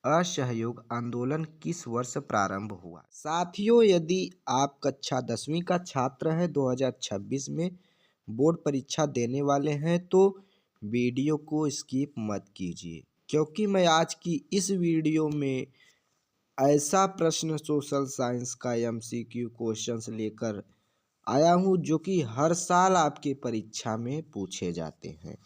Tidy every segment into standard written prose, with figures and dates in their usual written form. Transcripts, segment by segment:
असहयोग आंदोलन किस वर्ष प्रारंभ हुआ? साथियों, यदि आप कक्षा 10वीं का छात्र हैं 2026 में बोर्ड परीक्षा देने वाले हैं तो वीडियो को स्किप मत कीजिए, क्योंकि मैं आज की इस वीडियो में ऐसा प्रश्न सोशल साइंस का एमसीक्यू क्वेश्चंस लेकर आया हूँ जो कि हर साल आपके परीक्षा में पूछे जाते हैं।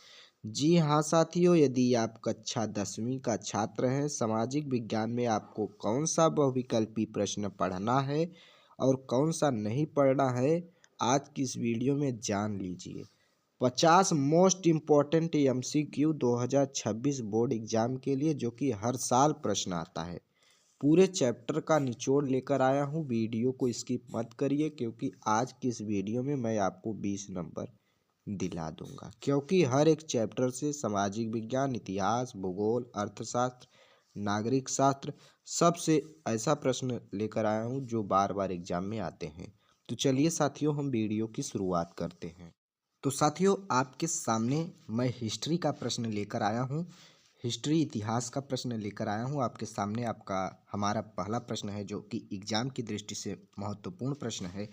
जी हाँ साथियों, यदि आप कक्षा 10वीं का छात्र हैं, सामाजिक विज्ञान में आपको कौन सा बहुविकल्पी प्रश्न पढ़ना है और कौन सा नहीं पढ़ना है, आज की इस वीडियो में जान लीजिए। 50 most important MCQ 2026 board exam के लिए, जो कि हर साल प्रश्न आता है। पूरे चैप्टर का निचोड़ लेकर आया हूँ, वीडियो को स्किप मत करिए, क्योंकि आज की इस वीडियो में मैं आपको 20 नंबर दिला दूंगा, क्योंकि हर एक चैप्टर से सामाजिक विज्ञान, इतिहास, भूगोल, अर्थशास्त्र, नागरिक शास्त्र सबसे ऐसा प्रश्न लेकर आया हूँ जो बार बार एग्जाम में आते हैं। तो चलिए साथियों, हम वीडियो की शुरुआत करते हैं। तो साथियों, आपके सामने मैं हिस्ट्री का प्रश्न लेकर आया हूँ। हिस्ट्री इतिहास का प्रश्न लेकर आया हूँ आपके सामने। आपका हमारा पहला प्रश्न है जो कि एग्जाम की दृष्टि से महत्वपूर्ण प्रश्न है।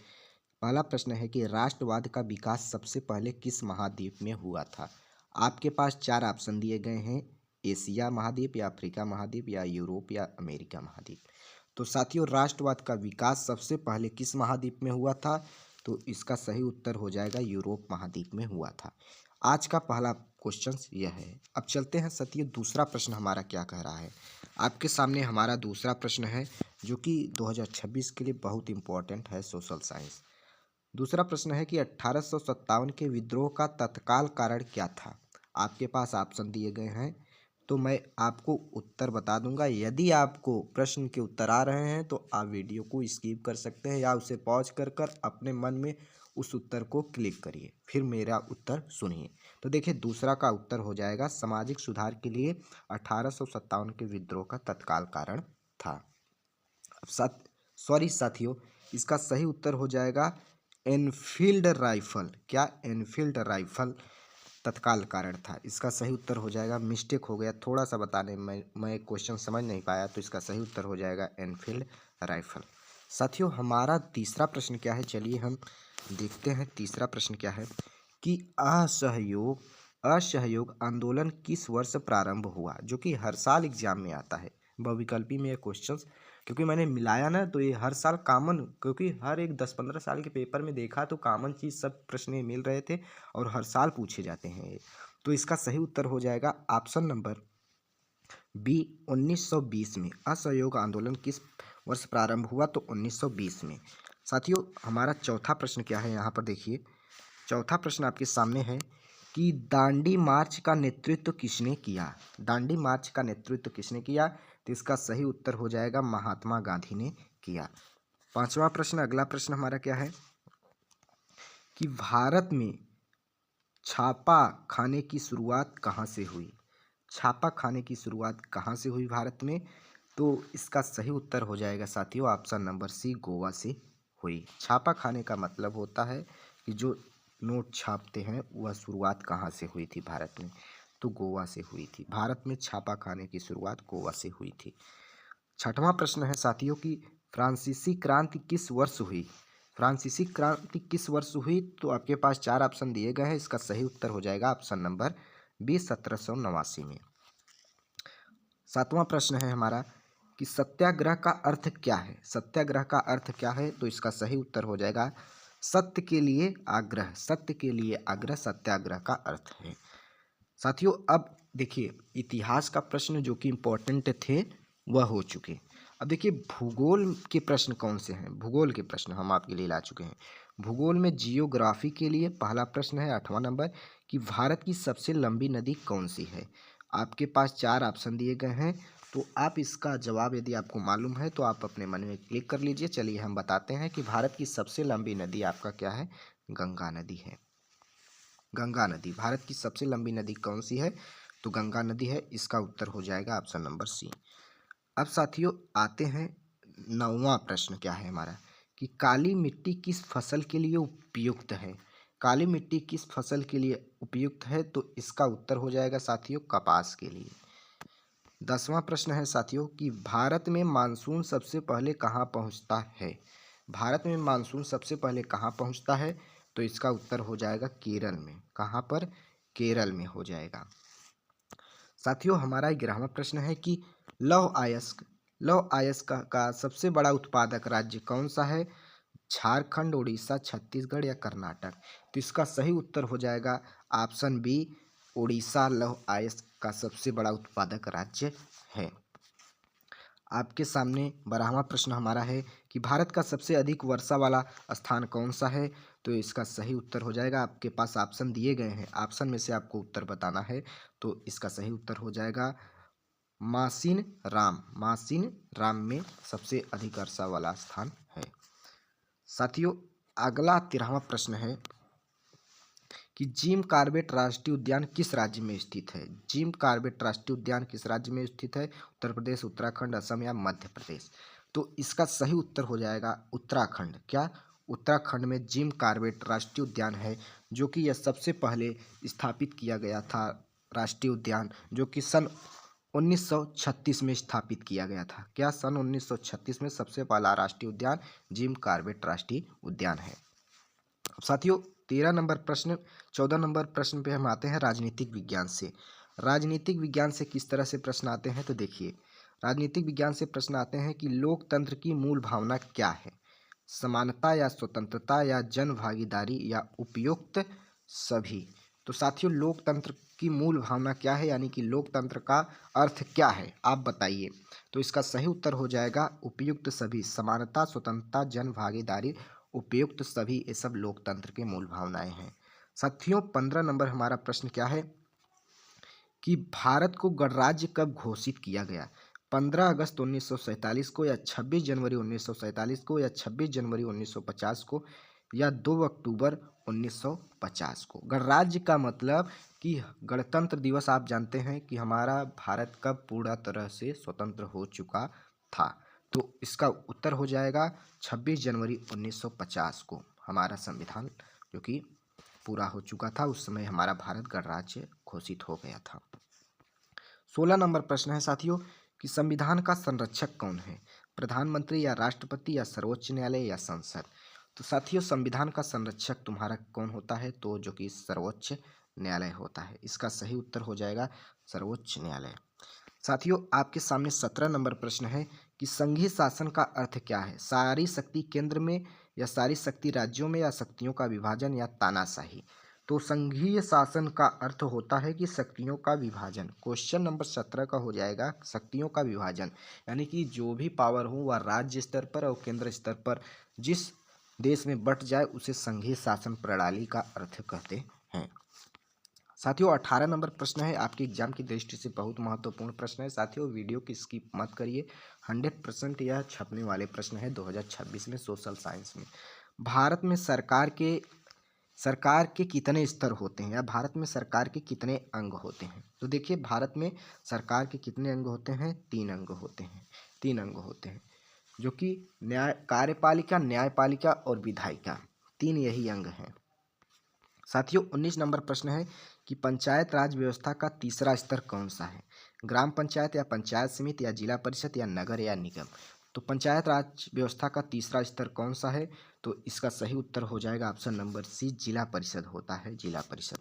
पहला प्रश्न है कि राष्ट्रवाद का विकास सबसे पहले किस महाद्वीप में हुआ था? आपके पास 4 ऑप्शन दिए गए हैं, एशिया महाद्वीप या अफ्रीका महाद्वीप या यूरोप या अमेरिका महाद्वीप। तो साथियों, राष्ट्रवाद का विकास सबसे पहले किस महाद्वीप में हुआ था? तो इसका सही उत्तर हो जाएगा यूरोप महाद्वीप में हुआ था। आज का पहला क्वेश्चन यह है। अब चलते हैं साथियों, दूसरा प्रश्न हमारा क्या कह रहा है। आपके सामने हमारा दूसरा प्रश्न है जो कि 2026 के लिए बहुत इंपॉर्टेंट है, सोशल साइंस। दूसरा प्रश्न है कि 1857 के विद्रोह का तत्काल कारण क्या था? आपके पास ऑप्शन दिए गए हैं, तो मैं आपको उत्तर बता दूंगा। यदि आपको प्रश्न के उत्तर आ रहे हैं तो आप वीडियो को स्किप कर सकते हैं या उसे पॉज कर कर अपने मन में उस उत्तर को क्लिक करिए, फिर मेरा उत्तर सुनिए। तो देखिए, दूसरा का उत्तर हो जाएगा सामाजिक सुधार के लिए 1857 के विद्रोह का तत्काल कारण था। अब सॉरी साथियों, इसका सही उत्तर हो जाएगा एनफील्ड राइफल। क्या एनफील्ड राइफल तत्काल कारण था? इसका सही उत्तर हो जाएगा, मिस्टेक हो गया थोड़ा सा बताने में, मैं क्वेश्चन समझ नहीं पाया, तो इसका सही उत्तर हो जाएगा एनफील्ड राइफल। साथियों, हमारा तीसरा प्रश्न क्या है, चलिए हम देखते हैं तीसरा प्रश्न क्या है कि असहयोग असहयोग आंदोलन किस वर्ष प्रारंभ हुआ? जो कि हर साल एग्जाम में आता है बहुविकल्पी में ये क्वेश्चंस, क्योंकि मैंने मिलाया ना, तो ये हर साल कॉमन, क्योंकि हर एक 10-15 साल के पेपर में देखा तो कॉमन चीज़ सब प्रश्न ये मिल रहे थे और हर साल पूछे जाते हैं ये। तो इसका सही उत्तर हो जाएगा ऑप्शन नंबर बी, 1920 में। असहयोग आंदोलन किस वर्ष प्रारंभ हुआ? तो 1920 में। साथियों, हमारा चौथा प्रश्न क्या है, यहाँ पर देखिए। चौथा प्रश्न आपके सामने है कि दांडी मार्च का नेतृत्व किसने किया? दांडी मार्च का नेतृत्व किसने किया? तो इसका सही उत्तर हो जाएगा महात्मा गांधी ने किया। पांचवा प्रश्न, अगला प्रश्न हमारा क्या है कि भारत में छापा खाने की शुरुआत कहाँ से हुई? छापा खाने की शुरुआत कहाँ से हुई भारत में? तो इसका सही उत्तर हो जाएगा साथियों ऑप्शन नंबर सी, गोवा से हुई। छापा खाने का मतलब होता है कि जो नोट छापते हैं वह शुरुआत कहाँ से हुई थी भारत में? तो गोवा से हुई थी। भारत में छापा खाने की शुरुआत गोवा से हुई थी। छठवां प्रश्न है साथियों कि फ्रांसीसी क्रांति किस वर्ष हुई? फ्रांसीसी क्रांति किस वर्ष हुई? तो आपके पास 4 ऑप्शन दिए गए हैं, इसका सही उत्तर हो जाएगा ऑप्शन नंबर बी, 1789 में। सातवां प्रश्न है हमारा कि सत्याग्रह का अर्थ क्या है? सत्याग्रह का अर्थ क्या है? तो इसका सही उत्तर हो जाएगा सत्य के लिए आग्रह। सत्य के लिए आग्रह सत्याग्रह का अर्थ है। साथियों, अब देखिए, इतिहास का प्रश्न जो कि इम्पोर्टेंट थे वह हो चुके। अब देखिए, भूगोल के प्रश्न कौन से हैं? भूगोल के प्रश्न हम आपके लिए ला चुके हैं। भूगोल में जियोग्राफी के लिए पहला प्रश्न है 8वां नंबर कि भारत की सबसे लंबी नदी कौन सी है? आपके पास 4 ऑप्शन दिए गए हैं, तो आप इसका जवाब यदि आपको मालूम है तो आप अपने मन में क्लिक कर लीजिए। चलिए हम बताते हैं कि भारत की सबसे लंबी नदी आपका क्या है? गंगा नदी है। गंगा नदी भारत की सबसे लंबी नदी कौन सी है? तो गंगा नदी है। इसका उत्तर हो जाएगा ऑप्शन नंबर सी। अब साथियों, आते हैं 9वां प्रश्न क्या है हमारा कि काली मिट्टी किस फसल के लिए उपयुक्त है? काली मिट्टी किस फसल के लिए उपयुक्त है? तो इसका उत्तर हो जाएगा साथियों कपास के लिए। 10वां प्रश्न है साथियों कि भारत में मानसून सबसे पहले कहाँ पहुँचता है। भारत में मानसून सबसे पहले कहाँ पहुँचता है, तो इसका उत्तर हो जाएगा केरल में। कहाँ पर? केरल में हो जाएगा। साथियों हमारा 11वां प्रश्न है कि लौह अयस्क का सबसे बड़ा उत्पादक राज्य कौन सा है। झारखंड, उड़ीसा, छत्तीसगढ़ या कर्नाटक। तो इसका सही उत्तर हो जाएगा ऑप्शन बी, उड़ीसा लौह अयस्क का सबसे बड़ा उत्पादक राज्य है। आपके सामने 12वां प्रश्न हमारा है कि भारत का सबसे अधिक वर्षा वाला स्थान कौन सा है। तो इसका सही उत्तर हो जाएगा, आपके पास ऑप्शन दिए गए हैं, ऑप्शन में से आपको उत्तर बताना है। तो इसका सही उत्तर हो जाएगा मासिन राम में सबसे अधिक वर्षा वाला स्थान है। साथियों अगला 13वां प्रश्न है कि जिम कॉर्बेट राष्ट्रीय उद्यान किस राज्य में स्थित है। जिम कॉर्बेट राष्ट्रीय उद्यान किस राज्य में स्थित है। उत्तर प्रदेश, उत्तराखंड, असम या मध्य प्रदेश। तो इसका सही उत्तर हो जाएगा उत्तराखंड। क्या? उत्तराखंड में जिम कॉर्बेट राष्ट्रीय उद्यान है, जो कि यह सबसे पहले स्थापित किया गया था राष्ट्रीय उद्यान, जो कि सन 1936 में स्थापित किया गया था। क्या? सन 1936 में सबसे पहला राष्ट्रीय उद्यान जिम कॉर्बेट राष्ट्रीय उद्यान है। साथियों 14 नंबर प्रश्न पे हम आते हैं राजनीतिक विज्ञान से। राजनीतिक विज्ञान से किस तरह से प्रश्न आते हैं, तो देखिए राजनीतिक विज्ञान से प्रश्न आते हैं कि लोकतंत्र की मूल भावना क्या है। समानता या स्वतंत्रता या जन भागीदारी या उपयुक्त सभी। तो साथियों लोकतंत्र की मूल भावना क्या है, यानी कि लोकतंत्र का अर्थ क्या है, आप बताइए। तो इसका सही उत्तर हो जाएगा उपयुक्त सभी। समानता, स्वतंत्रता, जन भागीदारी, उपयुक्त सभी, ये सब लोकतंत्र के मूल भावनाएं हैं। साथियों 15 नंबर हमारा प्रश्न क्या है कि भारत को गणराज्य कब घोषित किया गया। 15 अगस्त 1947 को या 26 जनवरी 1947 को या 26 जनवरी 1950 को या 2 अक्टूबर 1950 को। गणराज्य का मतलब कि गणतंत्र दिवस आप जानते हैं कि हमारा भारत कब पूरा तरह से स्वतंत्र हो चुका था। तो इसका उत्तर हो जाएगा 26 जनवरी 1950 को हमारा संविधान जो कि पूरा हो चुका था, उस समय हमारा भारत गणराज्य घोषित हो गया था। 16 नंबर प्रश्न है साथियों कि संविधान का संरक्षक कौन है। प्रधानमंत्री या राष्ट्रपति या सर्वोच्च न्यायालय या संसद। तो साथियों संविधान का संरक्षक तुम्हारा कौन होता है, तो जो कि सर्वोच्च न्यायालय होता है। इसका सही उत्तर हो जाएगा सर्वोच्च न्यायालय। साथियों आपके सामने 17 नंबर प्रश्न है कि संघीय शासन का अर्थ क्या है। सारी शक्ति केंद्र में या सारी शक्ति राज्यों में या शक्तियों का विभाजन या तानाशाही। तो संघीय शासन का अर्थ होता है कि शक्तियों का विभाजन। क्वेश्चन नंबर 17 का हो जाएगा शक्तियों का विभाजन, यानी कि जो भी पावर हो वह राज्य स्तर पर और केंद्र स्तर पर जिस देश में बट जाए उसे संघीय शासन प्रणाली का अर्थ कहते हैं। साथियों 18 नंबर प्रश्न है, आपके एग्जाम की दृष्टि से बहुत महत्वपूर्ण प्रश्न है। साथियों वीडियो की स्किप मत करिए, 100% यह छपने वाले प्रश्न है 2026 में सोशल साइंस में। भारत में सरकार के कितने स्तर होते हैं या भारत में सरकार के कितने अंग होते हैं। तो देखिए भारत में सरकार के कितने अंग होते हैं, 3 अंग होते हैं। 3 अंग होते हैं जो कि कार्यपालिका, न्यायपालिका और विधायिका, 3 यही अंग हैं। साथियों 19 नंबर प्रश्न है कि पंचायत राज व्यवस्था का तीसरा स्तर कौन सा है। ग्राम पंचायत या पंचायत समिति या जिला परिषद या नगर या निगम। तो पंचायत राज व्यवस्था का तीसरा स्तर कौन सा है, तो इसका सही उत्तर हो जाएगा ऑप्शन नंबर सी, जिला परिषद होता है, जिला परिषद।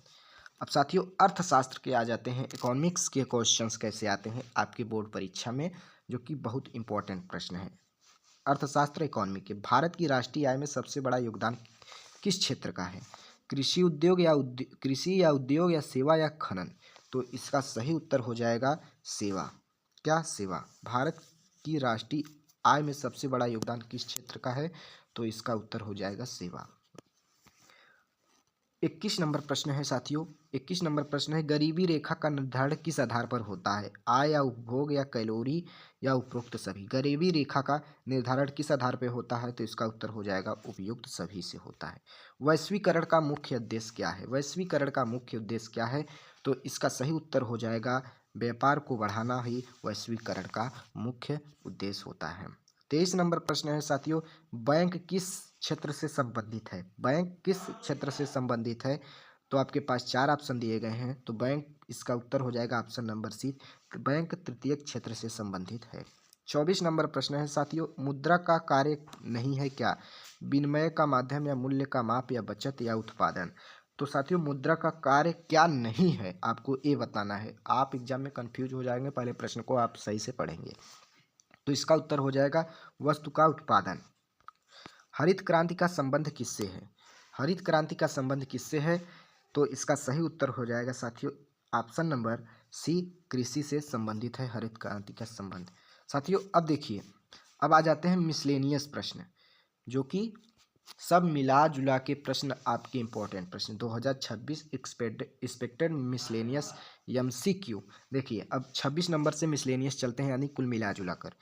अब साथियों अर्थशास्त्र के आ जाते हैं, इकोनॉमिक्स के क्वेश्चंस कैसे आते हैं आपके बोर्ड परीक्षा में, जो कि बहुत इंपॉर्टेंट प्रश्न है। अर्थशास्त्र इकोनॉमी के, भारत की राष्ट्रीय आय में सबसे बड़ा योगदान किस क्षेत्र का है। कृषि या उद्योग या सेवा या खनन। तो इसका सही उत्तर हो जाएगा सेवा। क्या? सेवा। भारत की राष्ट्रीय आय में सबसे बड़ा योगदान किस क्षेत्र का है, तो इसका उत्तर हो जाएगा सेवा। 21 नंबर प्रश्न है साथियों, 21 नंबर प्रश्न है गरीबी रेखा का निर्धारण किस आधार पर होता है। आय या उपभोग या कैलोरी या उपरोक्त सभी। गरीबी रेखा का निर्धारण किस आधार पर होता है, तो इसका उत्तर हो जाएगा उपयुक्त सभी से होता है। वैश्वीकरण का मुख्य उद्देश्य क्या है। वैश्वीकरण का मुख्य उद्देश्य क्या है, तो इसका सही उत्तर हो जाएगा व्यापार को बढ़ाना ही वैश्वीकरण का मुख्य उद्देश्य होता है। 23 नंबर प्रश्न है साथियों, बैंक किस क्षेत्र से संबंधित है। बैंक किस क्षेत्र से संबंधित है, तो आपके पास 4 ऑप्शन दिए गए हैं। तो बैंक इसका उत्तर हो जाएगा ऑप्शन नंबर सी, बैंक तृतीयक क्षेत्र से संबंधित है। 24 नंबर प्रश्न है साथियों, मुद्रा का कार्य नहीं है क्या? विनिमय का माध्यम या मूल्य का माप या बचत या उत्पादन। तो साथियों मुद्रा का कार्य क्या नहीं है, आपको ये बताना है। आप एग्जाम में कंफ्यूज हो जाएंगे, पहले प्रश्न को आप सही से पढ़ेंगे। तो इसका उत्तर हो जाएगा वस्तु का उत्पादन। हरित क्रांति का संबंध किससे है? हरित क्रांति का संबंध किससे है? तो इसका सही उत्तर हो जाएगा साथियों ऑप्शन नंबर सी, कृषि से संबंधित है हरित क्रांति का संबंध। साथियों अब देखिए, अब आ जाते हैं मिसलेनियस प्रश्न, जो कि सब मिला जुला के प्रश्न आपके इंपॉर्टेंट प्रश्न 2026 एक्सपेक्टेड मिसलेनियस MCQ। देखिए अब 26 नंबर से मिसलेनियस चलते हैं, यानी कुल मिला जुला कर।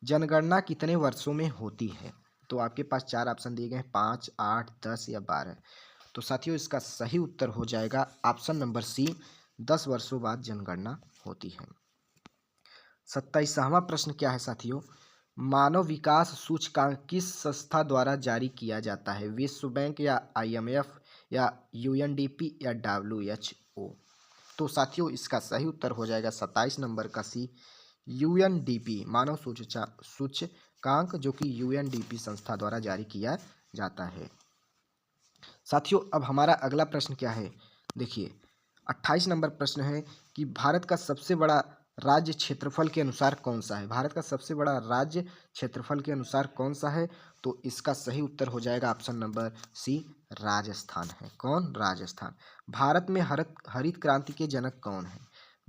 जनगणना कितने वर्षों में होती है? तो आपके पास 4 ऑप्शन दिए गए हैं, 5, 8, 10 या 12। तो साथियों इसका सही उत्तर हो जाएगा ऑप्शन नंबर सी, 10 वर्षों बाद जनगणना होती है। 27वां प्रश्न क्या है साथियों, मानव विकास सूचकांक किस संस्था द्वारा जारी किया जाता है? विश्व बैंक या IMF या UNDP या WHO। तो साथियों इसका सही उत्तर हो जाएगा 27 नंबर का सी, UNDP मानव सूचकांक, जो कि UNDP संस्था द्वारा जारी किया जाता है। साथियों अब हमारा अगला प्रश्न क्या है, देखिए 28 नंबर प्रश्न है कि भारत का सबसे बड़ा राज्य क्षेत्रफल के अनुसार कौन सा है? भारत का सबसे बड़ा राज्य क्षेत्रफल के अनुसार कौन सा है? तो इसका सही उत्तर हो जाएगा ऑप्शन नंबर सी, राजस्थान है। कौन? राजस्थान। भारत में हरित क्रांति के जनक कौन है?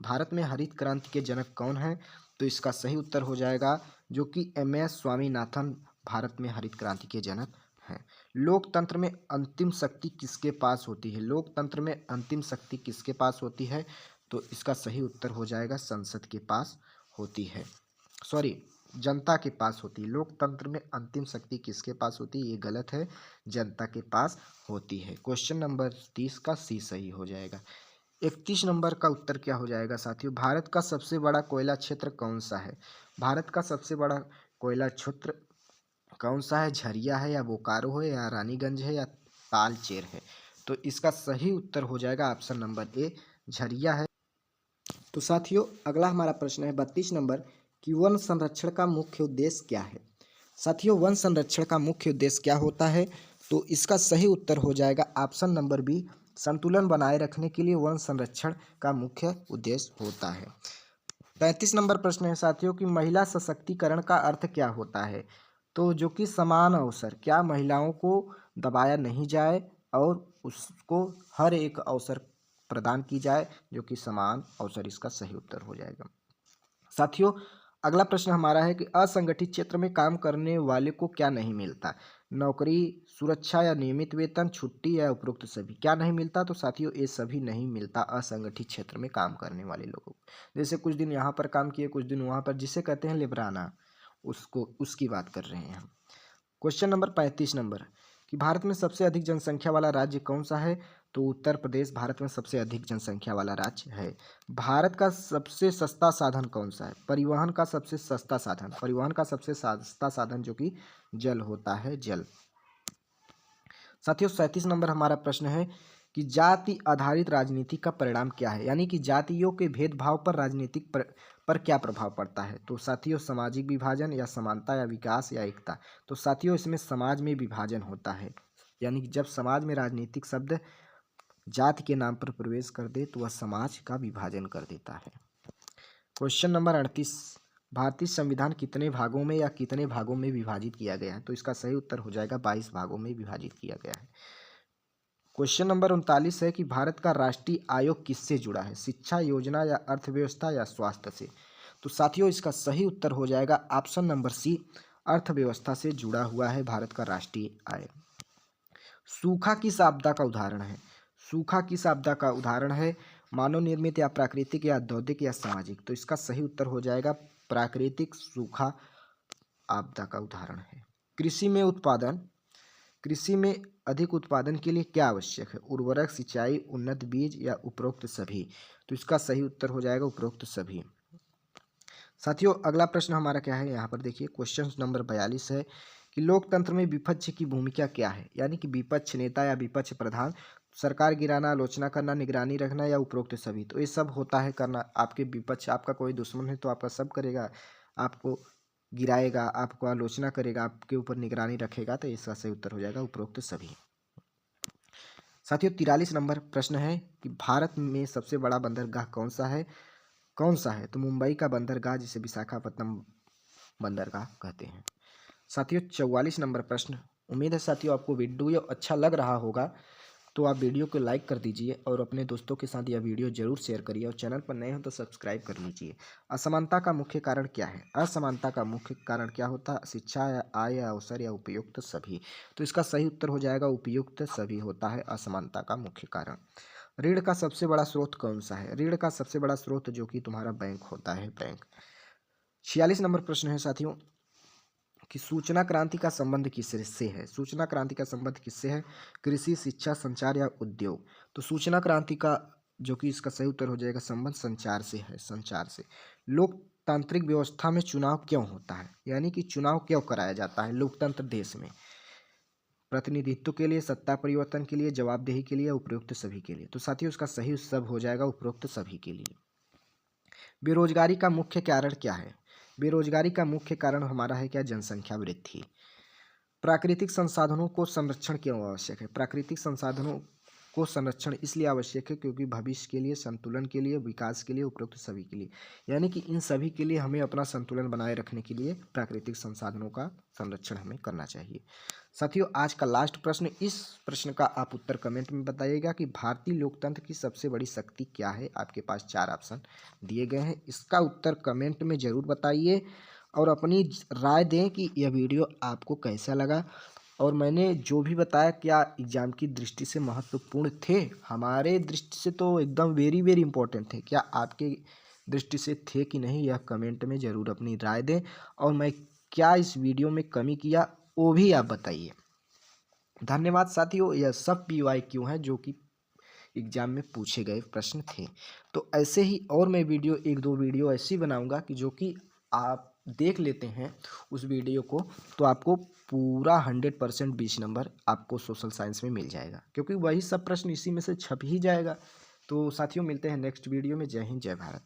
भारत में हरित क्रांति के जनक कौन है? तो इसका सही उत्तर हो जाएगा जो कि MS स्वामीनाथन भारत में हरित क्रांति के जनक हैं। लोकतंत्र में अंतिम शक्ति किसके पास होती है? लोकतंत्र में अंतिम शक्ति किसके पास होती है? तो इसका सही उत्तर हो जाएगा संसद के पास होती है, सॉरी जनता के पास होती है। लोकतंत्र में अंतिम शक्ति किसके पास होती है? ये गलत है, जनता के पास होती है। क्वेश्चन नंबर 30 का सी सही हो जाएगा। 31 नंबर का उत्तर क्या हो जाएगा साथियों, भारत का सबसे बड़ा कोयला क्षेत्र कौन सा है? भारत का सबसे बड़ा कोयला क्षेत्र कौन सा है? झरिया है या बोकारो है या रानीगंज है या तालचेर है? तो इसका सही उत्तर हो जाएगा ऑप्शन नंबर ए, झरिया है। तो साथियों अगला हमारा प्रश्न है 32 नंबर कि वन संरक्षण का मुख्य उद्देश्य क्या है? साथियों वन संरक्षण का मुख्य उद्देश्य क्या होता है? तो इसका सही उत्तर हो जाएगा ऑप्शन नंबर बी, संतुलन बनाए रखने के लिए वन संरक्षण का मुख्य उद्देश्य होता है। 33 नंबर प्रश्न है साथियों कि महिला सशक्तिकरण का अर्थ क्या होता है? तो जो कि समान अवसर, क्या महिलाओं को दबाया नहीं जाए और उसको हर एक अवसर प्रदान की जाए, जो कि समान अवसर इसका सही उत्तर हो जाएगा। साथियों अगला प्रश्न हमारा है कि असंगठित क्षेत्र में काम करने वाले को क्या नहीं मिलता? नौकरी, सुरक्षा या नियमित वेतन, छुट्टी या उपरोक्त सभी। क्या नहीं मिलता? तो साथियों ये सभी नहीं मिलता असंगठित क्षेत्र में काम करने वाले लोगों को। जैसे कुछ दिन यहाँ पर काम किए, कुछ दिन वहाँ पर, जिसे कहते हैं लेबराना, उसकी बात कर रहे हैं हम। क्वेश्चन नंबर 35 नंबर कि भारत में सबसे अधिक जनसंख्या वाला राज्य कौन सा है? तो उत्तर प्रदेश भारत में सबसे अधिक जनसंख्या वाला राज्य है। भारत का सबसे सस्ता साधन कौन सा है? परिवहन का सबसे सस्ता साधन, परिवहन का सबसे सस्ता साधन जो कि जल होता है, जल। साथियों 37 नंबर हमारा प्रश्न है कि जाति आधारित राजनीति का परिणाम क्या है? यानी कि जातियों के भेदभाव पर राजनीतिक पर क्या प्रभाव पड़ता है? तो साथियों सामाजिक विभाजन या समानता या विकास या एकता। तो साथियों इसमें समाज में विभाजन होता है, यानी कि जब समाज में राजनीतिक शब्द जाति के नाम पर प्रवेश कर दे तो वह समाज का विभाजन कर देता है। क्वेश्चन नंबर 38, भारतीय संविधान कितने भागों में या कितने भागों में विभाजित किया गया है? तो इसका सही उत्तर हो जाएगा 22 भागों में विभाजित किया गया है। क्वेश्चन नंबर 39 है कि भारत का राष्ट्रीय आयोग किससे जुड़ा है? शिक्षा, योजना या अर्थव्यवस्था या स्वास्थ्य से। तो साथियों इसका सही उत्तर हो जाएगा ऑप्शन नंबर सी, अर्थव्यवस्था से जुड़ा हुआ है भारत का राष्ट्रीय आयोग। सूखा किस आपदा का उदाहरण है? सूखा किस आपदा का उदाहरण है? मानव निर्मित या प्राकृतिक या औद्योगिक या सामाजिक। तो इसका सही उत्तर हो जाएगा प्राकृतिक सूखा आपदा का उदाहरण है। कृषि में उत्पादन, कृषि में अधिक उत्पादन के लिए क्या आवश्यक है? उर्वरक, सिंचाई, उन्नत बीज या उपरोक्त सभी। तो इसका सही उत्तर हो जाएगा उपरोक्त सभी। साथियों अगला प्रश्न हमारा क्या है, यहाँ पर देखिए क्वेश्चन नंबर 42 है कि लोकतंत्र में विपक्ष की भूमिका क्या है? यानी कि विपक्ष नेता या विपक्ष प्रधान सरकार गिराना, आलोचना करना, निगरानी रखना या उपरोक्त सभी। तो ये सब होता है करना। आपके विपक्ष, आपका कोई दुश्मन है तो आपका सब करेगा, आपको गिराएगा, आपको आलोचना करेगा, आपके ऊपर निगरानी रखेगा। तो इसका सही उत्तर हो जाएगा उपरोक्त सभी। साथियों 43 नंबर प्रश्न है कि भारत में सबसे बड़ा बंदरगाह कौन सा है? कौन सा है? तो मुंबई का बंदरगाह, जिसे विशाखापट्टनम बंदरगाह कहते हैं। साथियों 44 नंबर प्रश्न। उम्मीद है साथियों आपको वीडियो अच्छा लग रहा होगा, तो आप वीडियो को लाइक कर दीजिए और अपने दोस्तों के साथ यह वीडियो जरूर शेयर करिए और चैनल पर नए हो तो सब्सक्राइब कर लीजिए। असमानता का मुख्य कारण क्या है? असमानता का मुख्य कारण क्या होता है? शिक्षा या आय या अवसर या उपयुक्त सभी। तो इसका सही उत्तर हो जाएगा उपयुक्त सभी होता है असमानता का मुख्य कारण। ऋण का सबसे बड़ा स्रोत कौन सा है? ऋण का सबसे बड़ा स्रोत जो कि तुम्हारा बैंक होता है, बैंक। 46 नंबर प्रश्न है साथियों कि सूचना क्रांति का संबंध किससे है? सूचना क्रांति का संबंध किससे है? कृषि, शिक्षा, संचार या उद्योग। तो सूचना क्रांति का जो कि इसका सही उत्तर हो जाएगा संबंध संचार से है, संचार से। लोकतांत्रिक व्यवस्था में चुनाव क्यों होता है? यानी कि चुनाव क्यों कराया जाता है लोकतंत्र देश में? प्रतिनिधित्व के लिए, सत्ता परिवर्तन के लिए, जवाबदेही के लिए, उपरोक्त सभी के लिए। तो साथियों उसका सही सब हो जाएगा उपरोक्त सभी के लिए। बेरोजगारी का मुख्य कारण क्या है? बेरोजगारी का मुख्य कारण हमारा है क्या? जनसंख्या वृद्धि। प्राकृतिक संसाधनों को संरक्षण क्यों आवश्यक है? प्राकृतिक संसाधनों को संरक्षण इसलिए आवश्यक है क्योंकि भविष्य के लिए, संतुलन के लिए, विकास के लिए, उपरोक्त सभी के लिए। यानी कि इन सभी के लिए हमें अपना संतुलन बनाए रखने के लिए प्राकृतिक संसाधनों का संरक्षण हमें करना चाहिए। साथियों आज का लास्ट प्रश्न, इस प्रश्न का आप उत्तर कमेंट में बताइएगा कि भारतीय लोकतंत्र की सबसे बड़ी शक्ति क्या है? आपके पास 4 ऑप्शन दिए गए हैं, इसका उत्तर कमेंट में ज़रूर बताइए और अपनी राय दें कि यह वीडियो आपको कैसा लगा और मैंने जो भी बताया क्या एग्ज़ाम की दृष्टि से महत्वपूर्ण थे? हमारे दृष्टि से तो एकदम वेरी वेरी इंपॉर्टेंट थे। क्या आपके दृष्टि से थे कि नहीं, यह कमेंट में ज़रूर अपनी राय दें और मैं क्या इस वीडियो में कमी किया वो भी आप बताइए। धन्यवाद साथियों। यह सब PYQ हैं जो कि एग्ज़ाम में पूछे गए प्रश्न थे। तो ऐसे ही और मैं वीडियो 1-2 वीडियो ऐसी बनाऊंगा कि जो कि आप देख लेते हैं उस वीडियो को तो आपको पूरा 100% 20 नंबर आपको सोशल साइंस में मिल जाएगा, क्योंकि वही सब प्रश्न इसी में से छप ही जाएगा। तो साथियों मिलते हैं नेक्स्ट वीडियो में। जय हिंद, जय भारत।